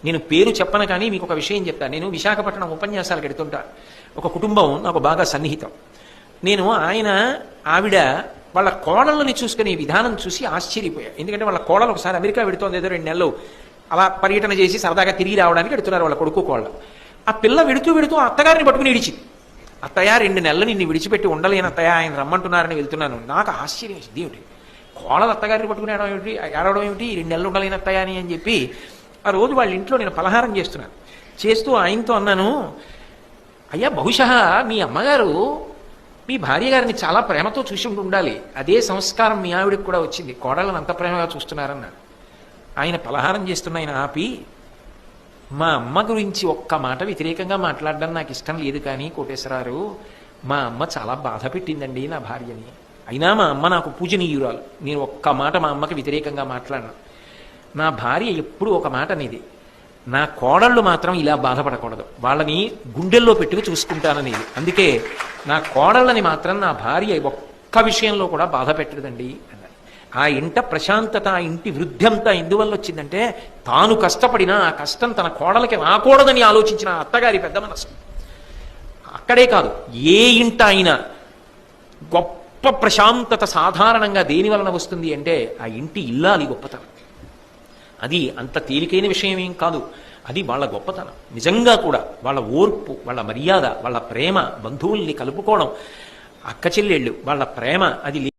నేను పేరు చెప్పను కానీ మీకు ఒక విషయం చెప్తాను. నేను విశాఖపట్నం ఉపన్యాసాలకు ఎడుతుంటా. ఒక కుటుంబం నాకు బాగా సన్నిహితం. నేను ఆవిడ వాళ్ళ కోడళ్ళని చూసుకునే విధానం చూసి ఆశ్చర్యపోయా. ఎందుకంటే వాళ్ళ కోడలు ఒకసారి అమెరికా వెడుతోంది, ఏదో 2 నెలలు అలా పర్యటన చేసి సరదాగా తిరిగి రావడానికి వెడుతున్నారు వాళ్ళ కొడుకు కోళ్ళు. ఆ పిల్ల వెడుతూ అత్తగారిని పట్టుకుని ఇడిచింది. అత్తయ్య 2 నెలలు నిన్ను విడిచిపెట్టి ఉండలేను అత్తయ్య, ఆయన రమ్మంటున్నారని వెళ్తున్నాను. నాకు ఆశ్చర్యం వేసింది. ఏమిటి కోడలు అత్తగారిని పట్టుకుని ఏడవడం ఏమిటి, 2 నెలలు ఉండలేని అత్తయ్య అని చెప్పి ఆ రోజు వాళ్ళ ఇంట్లో నేను పలహారం చేస్తూ ఆయనతో అన్నాను, అయ్యా బహుశా మీ అమ్మగారు మీ భార్య గారిని చాలా ప్రేమతో చూసి ఉండాలి, అదే సంస్కారం మీ ఆవిడకి కూడా వచ్చింది, కోడళ్ళని అంత ప్రేమగా చూస్తున్నారన్నాడు. ఆయన పలహారం చేస్తున్న ఆయన ఆపి, మా అమ్మ గురించి ఒక్క మాట వ్యతిరేకంగా మాట్లాడడం నాకు ఇష్టం లేదు కానీ కోటేశ్వరారు, మా అమ్మ చాలా బాధ పెట్టిందండి నా భార్యని, అయినా మా అమ్మ నాకు పూజనీయురాలు, నేను ఒక్క మాట మా అమ్మకి వ్యతిరేకంగా మాట్లాడను. నా భార్య ఎప్పుడూ ఒక మాట అనేది, నా కోడళ్ళు మాత్రం ఇలా బాధపడకూడదు, వాళ్ళని గుండెల్లో పెట్టుకు చూసుకుంటాననేది, అందుకే నా కోడళ్ళని మాత్రం నా భార్య ఒక్క విషయంలో కూడా బాధ పెట్టదండి అన్నారు. ఆ ఇంట ప్రశాంతత, ఆ ఇంటి వృద్ధి అంతా ఎందువల్ల వచ్చిందంటే తాను కష్టపడినా ఆ కష్టం తన కోడలకి రాకూడదని ఆలోచించిన అత్తగారి పెద్ద మనసు. అక్కడే కాదు, ఏ ఇంట అయినా గొప్ప ప్రశాంతత సాధారణంగా దేని వలన వస్తుంది అంటే ఆ ఇంటి ఇల్లాలి గొప్పతనం. అది అంత తేలికైన విషయం ఏం కాదు, అది వాళ్ళ గొప్పతనం. నిజంగా కూడా వాళ్ళ ఓర్పు, వాళ్ళ మర్యాద, వాళ్ళ ప్రేమ, బంధువుల్ని కలుపుకోవడం, అక్క చెల్లెళ్ళు వాళ్ళ ప్రేమ, అది